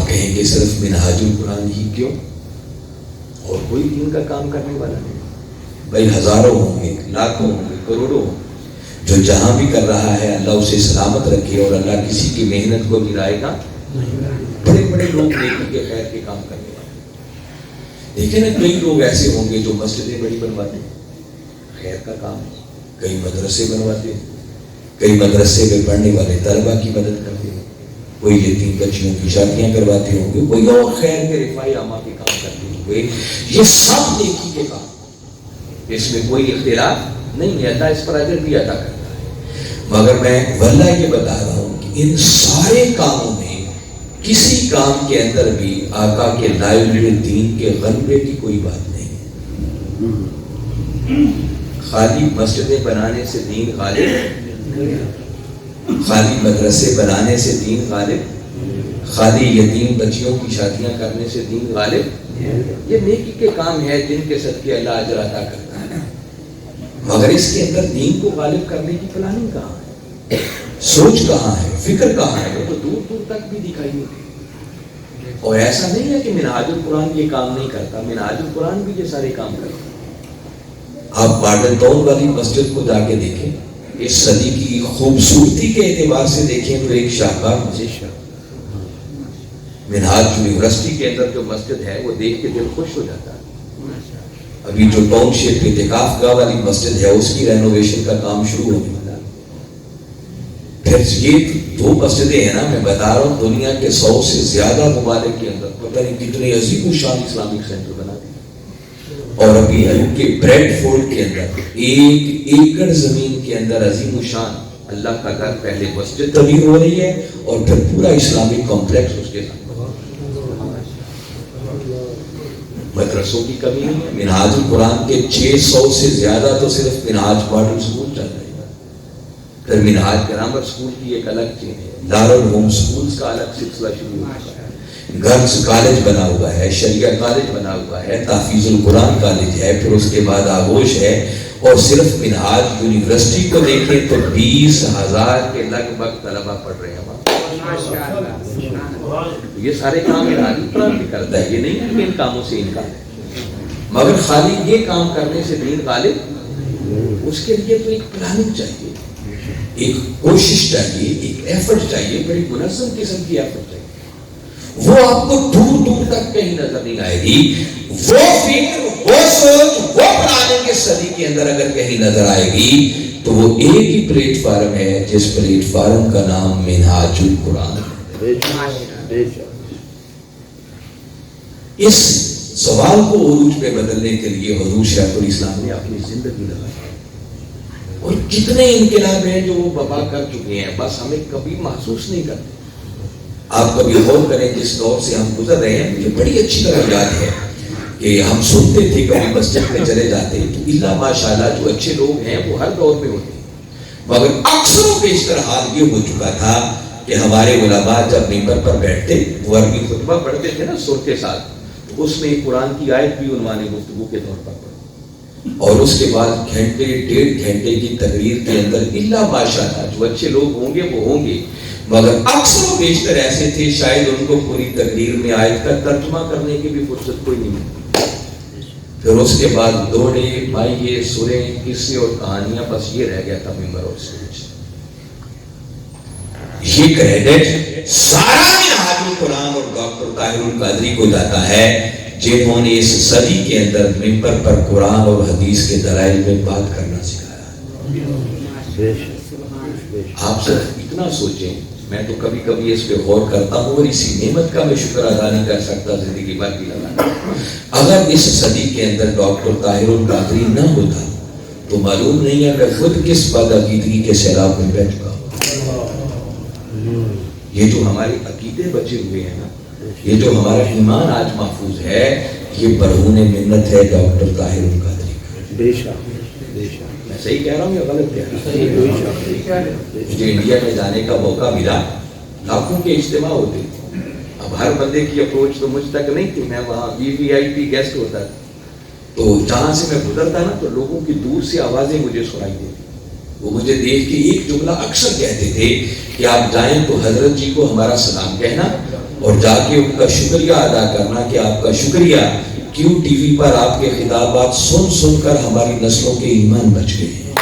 آپ کہیں گے صرف منہاج القرآن ہی کیوں؟ اور کوئی دین کا کام کرنے والا نہیں؟ بھائی ہزاروں ہوں گے، لاکھوں ہوں گے، کروڑوں ہوں گے، جو جہاں بھی کر رہا ہے اللہ اسے سلامت رکھے اور اللہ کسی کی محنت کو گرائے گا۔ بڑے بڑے لوگ نیکی کے خیر کے کام کرنے والے، دیکھیں نا کئی لوگ ایسے ہوں گے جو مسجدیں بڑی بنواتے ہیں، خیر کا کام، کئی مدرسے بنواتے ہیں، کئی مدرسے میں پڑھنے والے طلبا کی مدد کرتے ہیں، کوئی یتیم بچیوں کی شادیاں کرواتے ہوں گے، کوئی اور خیر کے رفائی عامہ کے کام کرتے ہوں گے۔ یہ سب نیکی کے کام، اس میں کوئی اختلاف نہیں ہے، اللہ اس پر اجر بھی عطا کرتا ہے۔ مگر میں واللہ یہ بتا رہا ہوں کہ ان سارے کاموں میں کسی کام کے اندر بھی آقا کے لائے ہوئے دین کے غلبے کی کوئی بات نہیں ہے۔ خالی مسجدیں بنانے سے دین غالب، خالی مدرسے بنانے سے دین غالب، خالی یتیم بچیوں کی شادیاں کرنے سے دین غالب، یہ نیکی کے کام ہے جن کے صدقے اللہ اجر عطا کرتا ہے، مگر اس کے اندر دین کو غالب کرنے کی پلاننگ کہاں ہے، سوچ کہاں ہے، فکر کہاں ہے؟ وہ تو دور دور تک بھی دکھائی نہیں دیتی۔ اور ایسا نہیں ہے کہ منہاج القرآن یہ کام نہیں کرتا، منہاج القرآن بھی یہ سارے کام کرتا ہے۔ آپ ماڈل ٹاؤن والی مسجد کو جا کے دیکھیں، اس صدی کی خوبصورتی کے اعتبار سے دیکھیں تو ایک شاہکار مسجد ہے۔ منہاج یونیورسٹی کے اندر جو مسجد ہے وہ دیکھ کے دل خوش ہو جاتا ہے۔ ابھی جو ٹاؤن شپ اعتکاف گاہ والی مسجد ہے اس کی رینوویشن کا کام شروع ہونے والا ہے۔ پھر یہ دو مسجدیں ہیں نا، میں بتا رہا ہوں دنیا کے 100 سے زیادہ ممالک کے اندر پتہ نہیں کتنے عظیم الشان اسلامک سینٹر بنا دیے، اور ابھی کے بریڈ فورڈ کے اندر 1 ایکڑ زمین کے اندر عظیم الشان اللہ کا گھر، پہلے مسجد تعمیر ہو رہی ہے اور پھر پورا اسلامک کمپلیکس اس کے ساتھ۔ مدرسوں کی کمی نہیں ہے، منہاج القرآن کے 600 سے زیادہ تو صرف منہاج ماڈل اسکول چل رہے ہیں، پھر منہاج گرامر اسکول کی ایک الگ چیز ہے، دارالعلوم اسکولز کا الگ سلسلہ شروع ہوا ہے، گرلز کالج بنا ہوا ہے، شریعہ کالج بنا ہوا ہے، تحفیظ القرآن کالج ہے، پھر اس کے بعد آغوش ہے، اور صرف منہاج یونیورسٹی کو دیکھیں تو 20,000 کے لگ بھگ طلبہ پڑھ رہے ہیں وہاں۔ یہ سارے کام منہاج القرآن بھی کرتا ہے، یہ نہیں ہے کہ ان کاموں سے انکار ہے، مگر خالی یہ کام کرنے سے دین غالب، اس کے لیے تو ایک پلاننگ چاہیے، ایک کوشش چاہیے، ایک ایفرٹ چاہیے، بڑی منظم قسم کی ایفرٹ چاہیے۔ وہ آپ کو دور دور تک کہیں نظر نہیں آئے گی، وہ فکر، وہ سوچ، وہ پلاننگ اس صدی کے اندر اگر کہیں نظر آئے گی تو وہ ایک ہی پلیٹ فارم ہے جس پلیٹ فارم کا نام منہاج القرآن ہے۔ اس سوال کو عروج پہ بدلنے کے لیے حضور شیخ الاسلام نے اپنی زندگی لگائی، اور کتنے انقلاب ہیں جو وہ بابا کر چکے ہیں، بس ہمیں کبھی محسوس نہیں کرتے۔ آپ کبھی غور کریں جس دور سے ہم گزر رہے ہیں، مجھے بڑی اچھی طرح یاد ہے کہ ہم سنتے تھے کبھی مسجد میں چلے جاتے تو اللہ ماشاءاللہ جو اچھے لوگ ہیں وہ ہر دور میں ہوتے ہیں، مگر اکثر و بیشتر حال یہ ہو چکا تھا کہ ہمارے علماء جب ممبر پر بیٹھتے وہ عربی خطبہ پڑھتے تھے نا سر کے ساتھ، تو اس میں قرآن کی آیت بھی عنوان گفتگو کے طور پر پڑھتے، اور اس کے بعد گھنٹے 1.5 گھنٹے کی تقریر کے اندر اللہ ماشاءاللہ جو اچھے لوگ ہوں گے وہ ہوں گے، مگر اکثر و بیشتر ایسے تھے شاید ان کو پوری تقریر میں آیت کا ترجمہ کرنے کی بھی فرصت کوئی نہیں ملتی۔ پھر اس کے بعد دوڑے مائیے سوریں قصے اور کہانیاں، بس یہ رہ گیا تھا ممبر اور اسٹیج۔ یہ کریڈٹ سارا منہاج القرآن اور ڈاکٹر طاہر القادری کو جاتا ہے جنہوں نے اس صدی کے اندر ممبر پر قرآن اور حدیث کے دلائل میں بات کرنا سکھایا۔ آپ صرف اتنا سوچیں، میں تو کبھی کبھی اس پہ غور کرتا ہوں اور اسی نعمت کا میں شکر ادا نہیں کر سکتا زندگی بھر بھی لگا، اگر اس صدی کے اندر ڈاکٹر طاہر القادری نہ ہوتا تو معلوم نہیں ہے میں خود کس بدعقیدگی کے سیلاب میں بیٹھ چکا ہوں۔ یہ جو ہمارے عقیدے بچے ہوئے ہیں نا، یہ جو ہمارا ایمان آج محفوظ ہے، یہ برہون منت ہے ڈاکٹر طاہر القادری کا۔ بے شک میں صحیح کہہ رہا ہوں یا غلط کہہ رہا ہوں؟ مجھے انڈیا میں جانے کا موقع ملا، لاکھوں کے اجتماع ہوتے تھے، اب ہر بندے کی اپروچ تو مجھ تک نہیں تھی، میں وہاں VIP گیسٹ ہوتا تھا، تو جہاں سے میں گزرتا نا تو لوگوں کی دور سے آوازیں مجھے سنائی دیتی، وہ مجھے دیکھ کے ایک جملہ اکثر کہتے تھے کہ آپ جائیں تو حضرت جی کو ہمارا سلام کہنا اور جا کے ان کا شکریہ ادا کرنا کہ آپ کا شکریہ کیوں ٹی وی پر آپ کے خطابات سن سن کر ہماری نسلوں کے ایمان بچ گئے ہیں.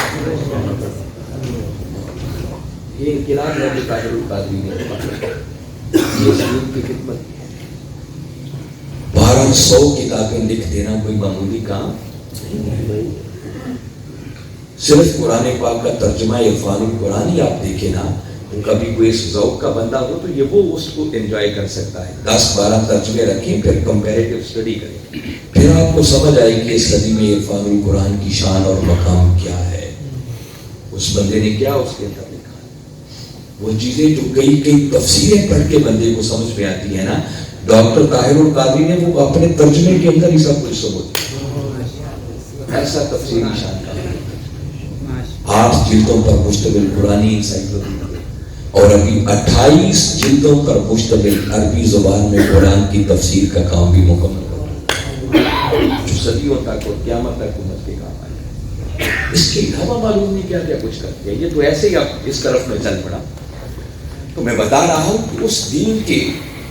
یہ انقلاب ہے جو طاہر القادری نے یہ اسلام کی خدمت. 1200 کتابیں لکھ دینا کوئی معمولی کام نہیں. صرف قرآن پاک کا ترجمہ عرفان القرآن ہی آپ دیکھیں نا, کبھی کوئی اس ذوق کا بندہ ہو تو یہ وہ اس کو انجوائے کر سکتا ہے. 10-12 ترجمے رکھیں, پھر کمپیریٹیو اسٹڈی کریں, پھر آپ کو سمجھ آئے کہ اس صدی میں عرفان القرآن کی شان اور مقام کیا ہے, اس بندے نے کیا اس کے اندر لکھا. وہ چیزیں جو کئی تفسیریں پڑھ کے بندے کو سمجھ میں آتی ہیں نا, ڈاکٹر طاہر القادری نے وہ اپنے ترجمے کے اندر ہی سب کچھ سمجھ دیا. ایسا تفسیری شان کا 8 جلدوں پر مشتمل قرآنی انسائکلوپیڈیا اور ابھی 28 جلدوں پر مشتمل عربی زبان میں قرآن کی تفسیر کا کام بھی مکمل کر جو صدیوں تک اور قیامت تک امت کے کام آئے. اس کے علاوہ معلوم نہیں کیا کیا کچھ کر دیا. یہ تو ایسے ہی اب اس طرف میں چل پڑا. تو میں بتا رہا ہوں کہ اس دین کے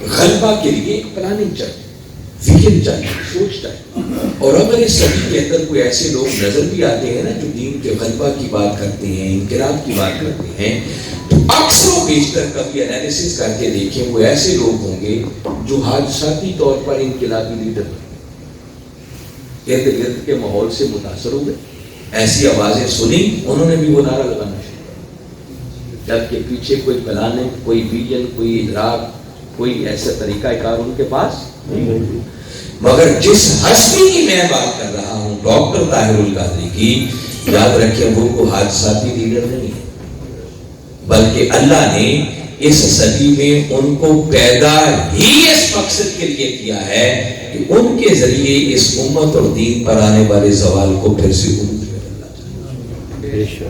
غلبہ کے لیے ایک پلاننگ چاہیے, فکر چاہیے, سوچ چاہیے. اور اگر اس صدی کے اندر کوئی ایسے لوگ نظر بھی آتے ہیں نا جو دین کے غلبہ کی بات کرتے ہیں, انقلاب کی بات کرتے ہیں, تو اکثر و بیشتر کبھی انالیسس کر کے دیکھیں وہ ایسے لوگ ہوں گے جو حادثاتی طور پر انقلابی لیڈر ارد گرد کے ماحول سے متاثر ہوئے, ایسی آوازیں سنی, انہوں نے بھی وہ نعرہ لگانا شروع کیا, جبکہ پیچھے کوئی پلاننگ, کوئی ویژن, کوئی ادراک, کوئی ایسا طریقہ کار ان کے پاس نہیں. مگر جس ہستی کی میں بات کر رہا ہوں ڈاکٹر طاہر القادری کی, یاد رکھیں وہ کو حادثاتی لیڈر نہیں ہے, بلکہ اللہ نے اس صدی میں ان کو پیدا ہی اس مقصد کے لیے کیا ہے کہ ان کے ذریعے اس امت اور دین پر آنے والے زوال کو پھر سے عروج میں ڈالنا چاہیے.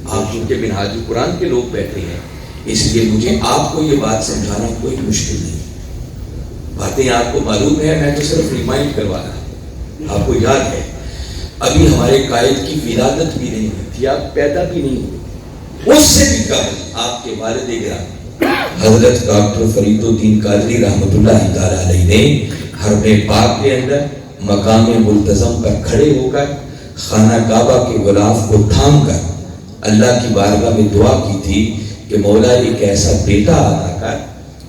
آپ ان کے منہاج القرآن کے لوگ بیٹھے ہیں, اس لیے مجھے آپ کو یہ بات سمجھانا کوئی مشکل نہیں. باتیں آپ کو معلوم ہے, میں تو صرف ریمائنڈ کروا رہا ہوں. آپ کو یاد ہے ابھی ہمارے قائد کی ولادت بھی نہیں ہوئی تھی, آپ پیدا بھی نہیں ہوئے. اس سے بھی قبل آپ کے والد گرامی حضرت ڈاکٹر فرید الدین قادری رحمۃ اللہ تعالی علیہ نے حرم پاک کے اندر مقام ملتزم پر کھڑے ہو کر خانہ کعبہ کے غلاف کو تھام کر اللہ کی بارگاہ میں دعا کی تھی کہ مولا ایک ایسا بیٹا عطا کر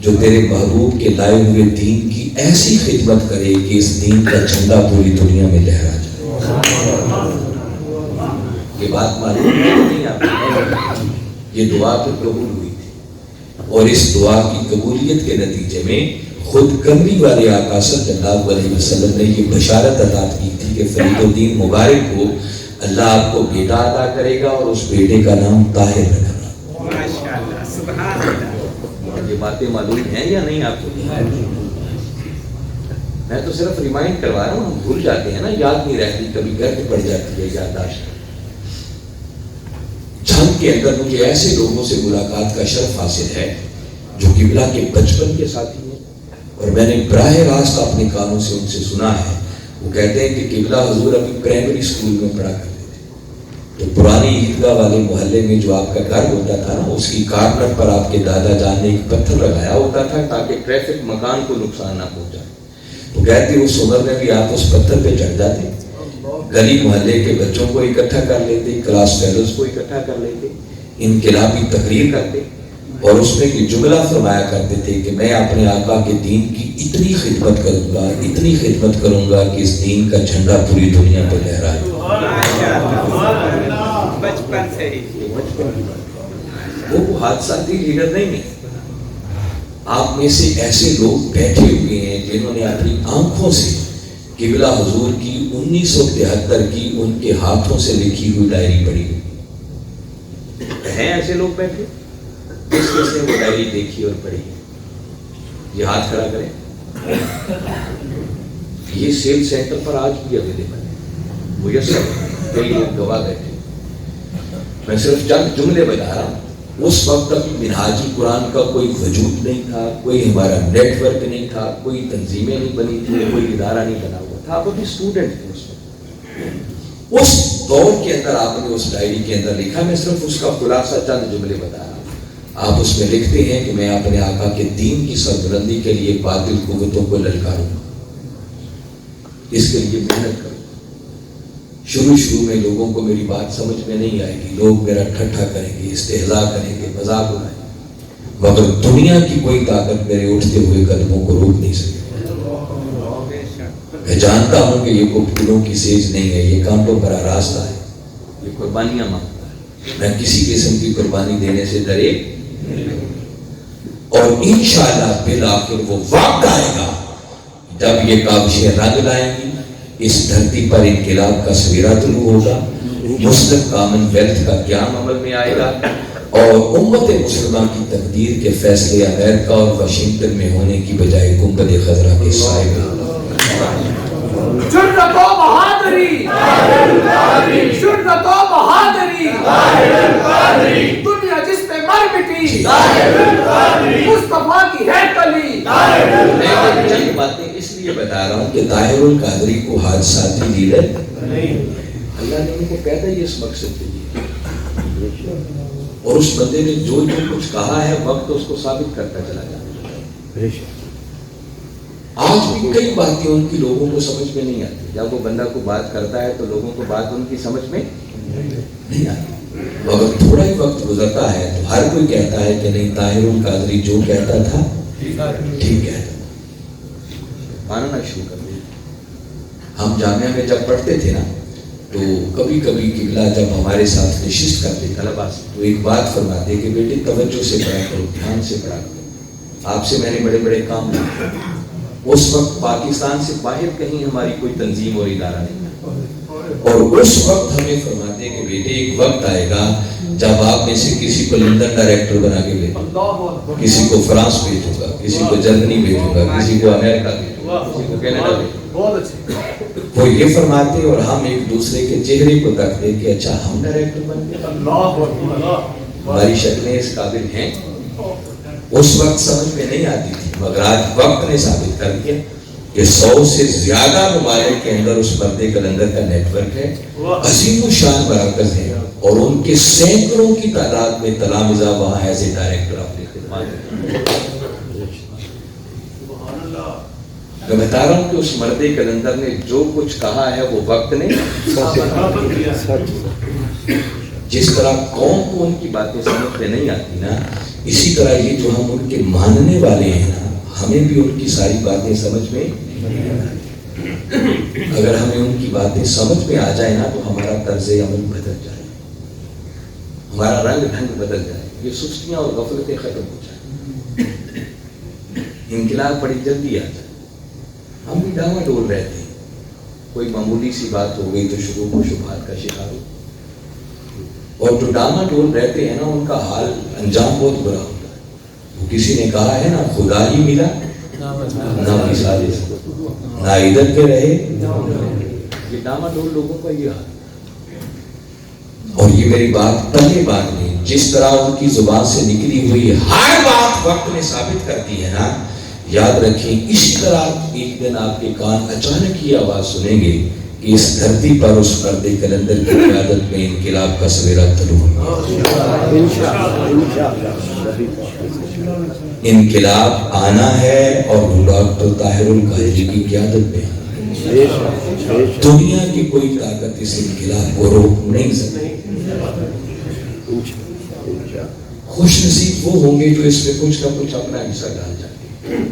جو تیرے محبوب کے لائے ہوئے دین کی ایسی خدمت کرے کہ اس دین کا جھنڈا پوری دنیا میں لہرا جائے. یہ بات معلوم نہیں آپ کو, یہ دعا پھر قبول ہوئی تھی, اور اس دعا کی قبولیت کے نتیجے میں خود کمری والے آقا صلی اللہ علیہ وسلم نے یہ بشارت عطا کی تھی کہ فرید الدین مبارک کو اللہ آپ کو بیٹا عطا کرے گا اور اس بیٹے کا نام طاہر رکھنا. ماشاءاللہ, سبحان اللہ. یہ باتیں معلوم ہیں یا نہیں آپ کو؟ میں تو صرف ریمائنڈ کروا رہا ہوں, ہم بھول جاتے ہیں نا, یاد نہیں رہتی, کبھی گرد پڑ جاتی ہے یادداشت. جنگ کے اندر مجھے ایسے لوگوں سے ملاقات کا شرف حاصل ہے جو قبلہ کے بچپن کے ساتھی ہیں, اور میں نے براہ راست اپنے کانوں سے ان سے سنا ہے. وہ کہتے ہیں کہ قبلہ حضور ابھی پرائمری اسکول میں پڑھا کرتے تھے, تو پرانی عیدگاہ والے محلے میں جو آپ کا گھر ہوتا تھا نا, اس کی کارنر پر آپ کے دادا جان نے ایک پتھر لگایا ہوتا تھا تاکہ ٹریفک مکان کو نقصان نہ پہنچائے. تو کہتے اس عمر میں بھی آپ اس پتھر پہ چڑھ جاتے, گلی محلے کے بچوں کو اکٹھا کر لیتے, کلاس فیلوز کو اکٹھا کر لیتے, انقلابی تقریر کرتے, اور اس میں یہ جملہ فرمایا کرتے تھے کہ میں اپنے آقا کے دین کی اتنی خدمت کروں گا, اتنی خدمت کروں گا کہ اس دین کا جھنڈا پوری دنیا پہ لہرائے. بچپن سے ہی وہ حادثاتی لیڈر نہیں ہے. آپ میں سے ایسے لوگ بیٹھے ہوئے ہیں جنہوں نے اپنی آنکھوں سے قبلہ حضور کی 1973 کی ان کے ہاتھوں سے لکھی ہوئی ڈائری پڑھی ہیں. ایسے لوگ بیٹھے کس کس نے وہ ڈائری دیکھی اور پڑھی؟ یہ ہاتھ کھڑا کریں. یہ سیل سینٹر پر آج بھی اویلیبل ہے, میسر کئی لوگ گواہ بیٹھے. میں صرف چند جملے بتا رہا ہوں. اس وقت ابھی منہاج القرآن کا کوئی وجود نہیں تھا, کوئی ہمارا نیٹ ورک نہیں تھا, کوئی تنظیمیں نہیں بنی تھی, کوئی ادارہ نہیں بنا ہوا تھا. آپ ابھی اسٹوڈنٹ تھے اس وقت. اس دور کے اندر آپ نے اس ڈائری کے اندر لکھا, میں صرف اس کا خلاصہ چند جملے بتا رہا ہوں. آپ اس میں لکھتے ہیں کہ میں اپنے آقا کے دین کی سربلندی کے لیے باطل قوتوں کو للکاروں گا، اس کے لیے محنت کروں گا۔ شروع میں لوگوں کو میری بات سمجھ میں نہیں آئے گی، لوگ میرا ٹھٹھا کریں گے، استہزاء کریں گے، مذاق اڑائیں گے، مگر دنیا کی کوئی طاقت میرے اٹھتے ہوئے قدموں کو روک نہیں سکتی۔ میں جانتا ہوں کہ یہ کوئی پھولوں کی سیج نہیں ہے، یہ کام تو بڑا راستہ ہے، یہ قربانیاں مانگتا ہے۔ میں کسی قسم کی قربانی دینے سے ڈرے، اور انشاءاللہ بالآخر وہ وقت آئے گا جب یہ کاوشیں رنگ لائیں گی، اس دھرتی پر انقلاب کا سویرا طلوع ہوگا، مسلم کامن ویلتھ کا قیام عمل میں آئے گا، اور امت مسلمہ کی تقدیر کے فیصلے امریکہ اور واشنگٹن میں ہونے کی بجائے گنبد خضرا کے سائے میں۔ جرأت و بہادری، جرأت و بہادری، دنیا جس پہ مر مٹی، مصطفیٰ کی ہے کلی۔ میں چند باتیں اس لیے بتا رہا ہوں کہ طاہر القادری کو حادثاتی لیڈر اللہ نے ان کو پیدا ہی اس مقصد کے لیے، اور اس بندے نے جو کچھ کہا ہے وقت اس کو ثابت کرتا چلا جاتا ہے۔ آج بھی کئی باتیں ان کی لوگوں کو سمجھ میں نہیں آتی، جب وہ بندہ کو بات کرتا ہے تو لوگوں کو بات ان کی سمجھ میں نہیں آتی، مگر تھوڑا ہی وقت گزرتا ہے تو ہر کوئی کہتا ہے کہ نہیں، طاہر القادری جو کہتا تھا ٹھیک کہتا تھا، ماننا شروع کر دیا۔ ہم جامعہ میں جب پڑھتے تھے نا تو کبھی کبھی قبلہ جب ہمارے ساتھ نشست کرتے طلباء سے تو ایک بات فرماتے کہ بیٹے توجہ سے پڑھا کرو، دھیان سے پڑھا کرو، آپ سے میں نے بڑے بڑے کام کیے۔ اس وقت پاکستان سے باہر کہیں ہماری کوئی تنظیم اور ادارہ نہیں تھا، اور اس وقت ہمیں فرماتے کہ بیٹے ایک وقت آئے گا جب آپ میں سے کسی کو لندن ڈائریکٹر بنا کے بھیجوں گا، کسی کو فرانس بھیجوں گا، کسی کو جرمنی بھیجوں گا، کسی کو امریکہ بھیجوں گا، کسی کو کینیڈا بھیجوں گا۔ وہ یہ فرماتے اور ہم ایک دوسرے کے چہرے کو دیکھتے کہ اچھا ہم ڈائریکٹر بن گئے، ہماری شکلیں اس قابل ہیں۔ اس وقت سمجھ میں نہیں آتی تھی، مگر آج وقت نے ثابت کر دیا کہ 100 سے زیادہ ممالک کے اندر اس پردے کلندر کا نیٹ ورک ہے، عظیم الشان مراکز ہیں، اور ان کے سینکڑوں کی تعداد میں تلامذہ وہاں ایز اے ڈائریکٹر اپنی خدمات۔ میں بتا رہا ہوں کہ اس مرد کلندر نے جو کچھ کہا ہے وہ وقت نے، جس طرح قوم کو ان کی باتیں سمجھ میں نہیں آتی نا، اسی طرح یہ جو ہم ان کے ماننے والے ہیں نا، ہمیں بھی ان کی ساری باتیں سمجھ میں، اگر ہمیں ان کی باتیں سمجھ میں آ جائے نا تو ہمارا طرز عمل بدل جائے، ہمارا رنگ ڈھنگ بدل جائے، یہ سستیاں اور غفلتیں ختم ہو جائیں، انقلاب بڑی جلدی آ جائے۔ ہم بھی ڈاما ڈول رہتے ہیں، کوئی معمولی سی بات ہو گئی تو شروع و شبہات کا شکار ہو، اور جو ڈاما ڈول رہتے ہیں نا ان کا حال انجام بہت برا ہوتا ہے۔ وہ کسی نے کہا ہے نا، خدا ہی ملا نہ مثال، نہ ادھر کے رہے، یہ ڈاما ڈول لوگوں کا یہ حال۔ اور یہ میری بات پہلے بات نہیں، جس طرح ان کی زبان سے نکلی ہوئی ہر بات وقت نے ثابت کر دی ہے نا، یاد رکھیں اسی طرح ایک دن آپ کے کان اچانک یہ آواز سنیں گے کہ اس دھرتی پر اس مرد کلندر کی قیادت میں انقلاب کا سویرا طلوع ہوگا۔ انقلاب آنا ہے اور ڈاکٹر طاہر القادری کی قیادت میں آنا ہے۔ دنیا کی کوئی طاقت اس انقلاب کو روک نہیں سکتی۔ خوش نصیب وہ ہوں گے جو اس میں کچھ نہ کچھ اپنا حصہ ڈال جائیں گے۔